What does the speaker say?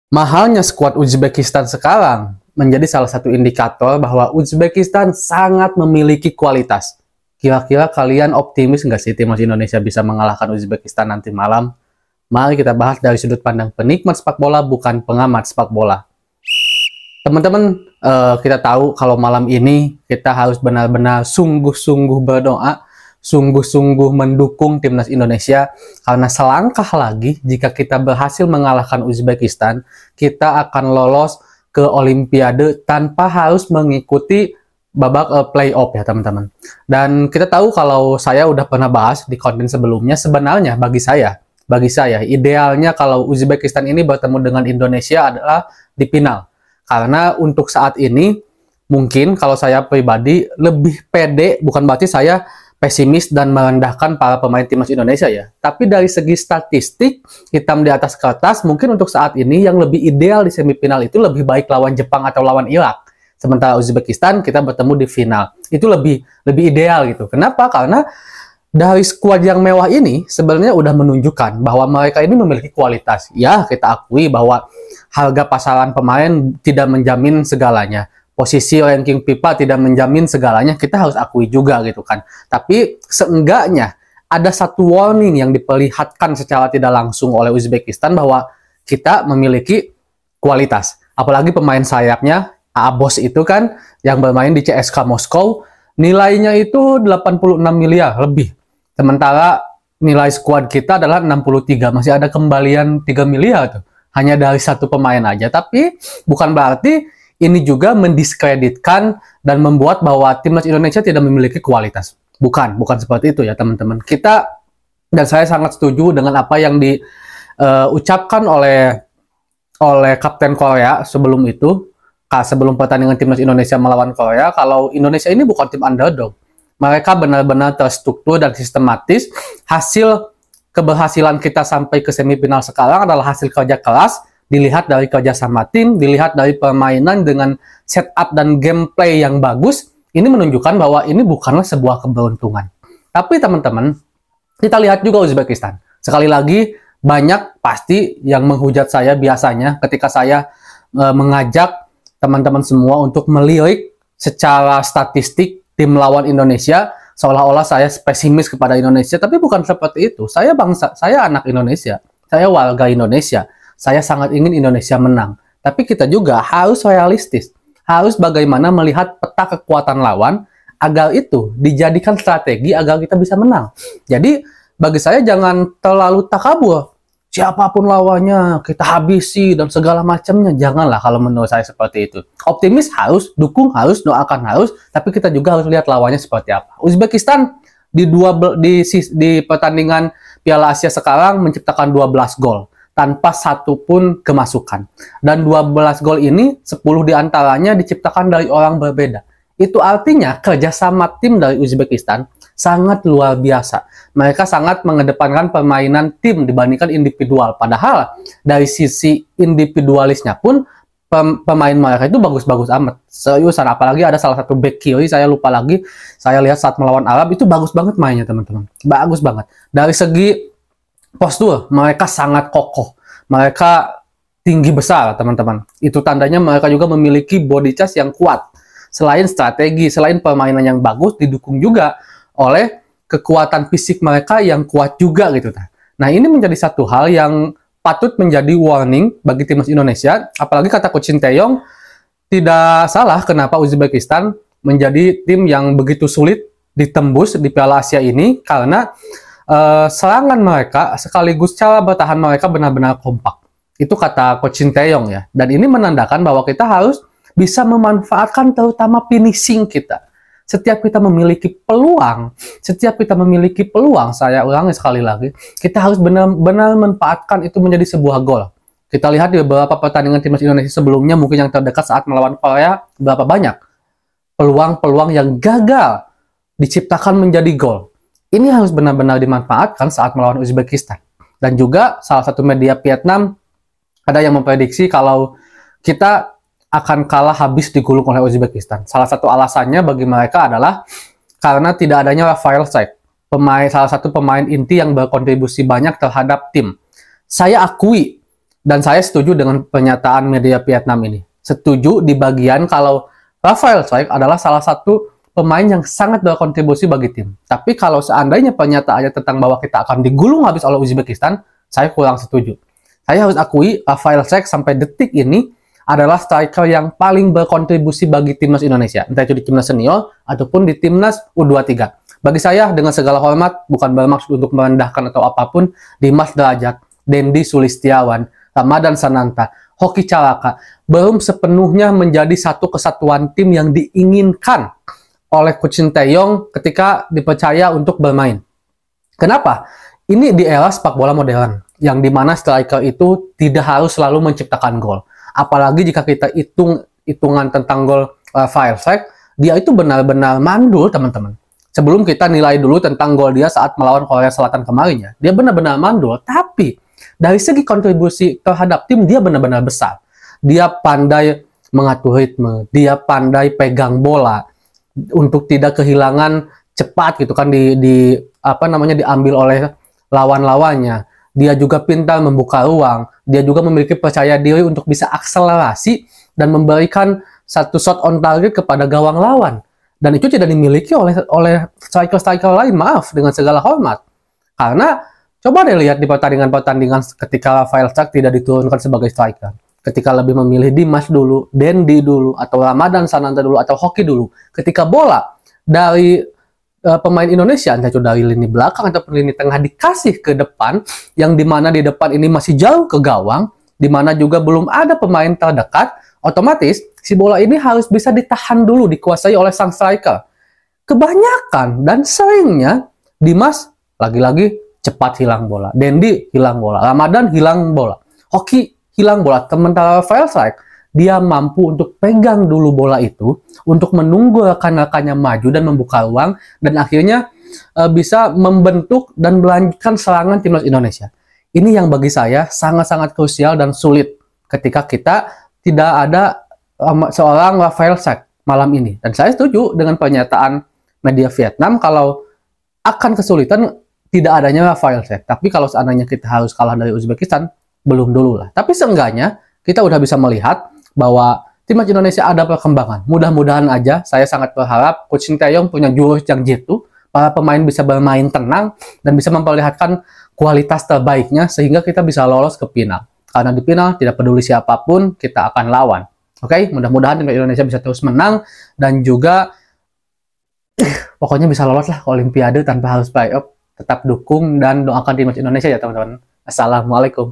Mahalnya skuad Uzbekistan sekarang menjadi salah satu indikator bahwa Uzbekistan sangat memiliki kualitas. Kira-kira kalian optimis nggak sih timnas Indonesia bisa mengalahkan Uzbekistan nanti malam? Mari kita bahas dari sudut pandang penikmat sepak bola, bukan pengamat sepak bola. Teman-teman, kita tahu kalau malam ini kita harus benar-benar sungguh-sungguh berdoa, sungguh-sungguh mendukung timnas Indonesia, karena selangkah lagi jika kita berhasil mengalahkan Uzbekistan, kita akan lolos ke Olimpiade tanpa harus mengikuti babak playoff ya teman-teman. Dan kita tahu kalau saya udah pernah bahas di konten sebelumnya, sebenarnya bagi saya idealnya kalau Uzbekistan ini bertemu dengan Indonesia adalah di final. Karena untuk saat ini mungkin kalau saya pribadi lebih pede, bukan berarti saya pesimis dan merendahkan para pemain timnas Indonesia ya. Tapi dari segi statistik, hitam di atas kertas, mungkin untuk saat ini yang lebih ideal di semifinal itu lebih baik lawan Jepang atau lawan Irak. Sementara Uzbekistan kita bertemu di final. Itu lebih ideal gitu. Kenapa? Karena dari skuad yang mewah ini sebenarnya udah menunjukkan bahwa mereka ini memiliki kualitas. Ya, kita akui bahwa harga pasaran pemain tidak menjamin segalanya. Posisi ranking FIFA tidak menjamin segalanya, kita harus akui juga gitu kan. Tapi seenggaknya ada satu warning yang diperlihatkan secara tidak langsung oleh Uzbekistan bahwa kita memiliki kualitas. Apalagi pemain sayapnya, Abos itu kan, yang bermain di CSKA Moskow, nilainya itu 86 miliar lebih. Sementara nilai skuad kita adalah 63, masih ada kembalian 3 miliar tuh. Hanya dari satu pemain aja. Tapi bukan berarti ini juga mendiskreditkan dan membuat bahwa timnas Indonesia tidak memiliki kualitas. Bukan seperti itu ya teman-teman. Kita dan saya sangat setuju dengan apa yang diucapkan oleh Kapten Korea sebelum itu, sebelum pertandingan timnas Indonesia melawan Korea, kalau Indonesia ini bukan tim underdog. Mereka benar-benar terstruktur dan sistematis. Hasil keberhasilan kita sampai ke semifinal sekarang adalah hasil kerja keras, dilihat dari kerjasama tim, dilihat dari permainan dengan setup dan gameplay yang bagus. Ini menunjukkan bahwa ini bukanlah sebuah keberuntungan. Tapi teman-teman, kita lihat juga Uzbekistan. Sekali lagi, banyak pasti yang menghujat saya biasanya ketika saya mengajak teman-teman semua untuk melirik secara statistik tim lawan Indonesia, seolah-olah saya pesimis kepada Indonesia. Tapi bukan seperti itu. Saya bangsa, saya anak Indonesia, saya warga Indonesia. Saya sangat ingin Indonesia menang. Tapi kita juga harus realistis. Harus bagaimana melihat peta kekuatan lawan agar itu dijadikan strategi agar kita bisa menang. Jadi bagi saya jangan terlalu takabur. Siapapun lawannya kita habisi dan segala macamnya. Janganlah kalau menurut saya seperti itu. Optimis harus, dukung harus, doakan harus. Tapi kita juga harus lihat lawannya seperti apa. Uzbekistan di pertandingan Piala Asia sekarang menciptakan 12 gol. Tanpa satu pun kemasukan. Dan 12 gol ini, 10 diantaranya diciptakan dari orang berbeda. Itu artinya kerjasama tim dari Uzbekistan sangat luar biasa. Mereka sangat mengedepankan permainan tim dibandingkan individual. Padahal dari sisi individualisnya pun pemain mereka itu bagus-bagus amat. Seriusan, apalagi ada salah satu back kiri, saya lupa lagi. Saya lihat saat melawan Arab itu bagus banget mainnya teman-teman. Bagus banget. Dari segi postur, mereka sangat kokoh. Mereka tinggi besar, teman-teman. Itu tandanya mereka juga memiliki body chest yang kuat. Selain strategi, selain permainan yang bagus, didukung juga oleh kekuatan fisik mereka yang kuat juga gitu. Nah, ini menjadi satu hal yang patut menjadi warning bagi timnas Indonesia. Apalagi kata Coach Sinteyong, tidak salah kenapa Uzbekistan menjadi tim yang begitu sulit ditembus di Piala Asia ini, karena serangan mereka sekaligus cara bertahan mereka benar-benar kompak. Itu kata Coach Sinteyong ya. Dan ini menandakan bahwa kita harus bisa memanfaatkan terutama finishing kita. Setiap kita memiliki peluang, saya ulangi sekali lagi, kita harus benar-benar memanfaatkan itu menjadi sebuah gol. Kita lihat di beberapa pertandingan timnas Indonesia sebelumnya, mungkin yang terdekat saat melawan Korea, berapa banyak peluang-peluang yang gagal diciptakan menjadi gol. Ini harus benar-benar dimanfaatkan saat melawan Uzbekistan. Dan juga salah satu media Vietnam ada yang memprediksi kalau kita akan kalah habis digulung oleh Uzbekistan. Salah satu alasannya bagi mereka adalah karena tidak adanya Rafael Saik, salah satu pemain inti yang berkontribusi banyak terhadap tim. Saya akui Dan saya setuju dengan pernyataan media Vietnam ini. Setuju di bagian kalau Rafael Struijk adalah salah satu pemain yang sangat berkontribusi bagi tim. Tapi kalau seandainya pernyataannya tentang bahwa kita akan digulung habis oleh Uzbekistan, saya kurang setuju. Saya harus akui Rafael Struijk sampai detik ini adalah striker yang paling berkontribusi bagi timnas Indonesia, entah itu di timnas senior ataupun di timnas U23. Bagi saya, dengan segala hormat, bukan bermaksud untuk merendahkan atau apapun, Dimas Derajat, Dendi Sulistiawan, Ramadan Sananta, Hoki Caraka belum sepenuhnya menjadi satu kesatuan tim yang diinginkan oleh Coach Sinteyong ketika dipercaya untuk bermain. Kenapa? Ini di era sepak bola modern, yang dimana striker itu tidak harus selalu menciptakan gol. Apalagi jika kita hitungan tentang gol Rafael Struijk, dia itu benar-benar mandul, teman-teman. Sebelum kita nilai dulu tentang gol dia saat melawan Korea Selatan kemarin ya, dia benar-benar mandul. Tapi dari segi kontribusi terhadap tim, dia benar-benar besar. Dia pandai mengatur ritme, dia pandai pegang bola untuk tidak kehilangan cepat gitu kan diambil oleh lawan-lawannya. Dia juga pintar membuka ruang, dia juga memiliki percaya diri untuk bisa akselerasi dan memberikan satu shot on target kepada gawang lawan. Dan itu tidak dimiliki oleh striker-striker lain, maaf, dengan segala hormat. Karena coba deh lihat di pertandingan-pertandingan ketika Rafael Struijk tidak diturunkan sebagai striker. Ketika lebih memilih Dimas dulu, Dendi dulu, atau Ramadan Sananta dulu, atau Hoki dulu. Ketika bola dari pemain Indonesia, entah itu dari lini belakang ataupun lini tengah dikasih ke depan, yang dimana di depan ini masih jauh ke gawang, dimana juga belum ada pemain terdekat, otomatis si bola ini harus bisa ditahan dulu, dikuasai oleh sang striker. Kebanyakan dan seringnya Dimas lagi-lagi cepat hilang bola, Dendi hilang bola, Ramadan hilang bola, Hoki hilang bola. Sementara Rafael Struijk, dia mampu untuk pegang dulu bola itu, untuk menunggu rekan-rekannya maju dan membuka ruang, dan akhirnya bisa membentuk dan melanjutkan serangan timnas Indonesia. Ini yang bagi saya sangat-sangat krusial dan sulit ketika kita tidak ada seorang Rafael Struijk malam ini. Dan saya setuju dengan pernyataan media Vietnam kalau akan kesulitan tidak adanya Rafael Struijk. Tapi kalau seandainya kita harus kalah dari Uzbekistan, belum dulu lah. Tapi seenggaknya kita udah bisa melihat bahwa timnas Indonesia ada perkembangan. Mudah-mudahan aja, saya sangat berharap Coach Sinteyong punya jurus yang jitu, para pemain bisa bermain tenang dan bisa memperlihatkan kualitas terbaiknya sehingga kita bisa lolos ke final. Karena di final tidak peduli siapapun kita akan lawan. Oke, mudah-mudahan timnas Indonesia bisa terus menang dan juga pokoknya bisa lolos lah ke Olimpiade tanpa harus playoff. Tetap dukung dan doakan timnas Indonesia ya teman-teman. Assalamualaikum.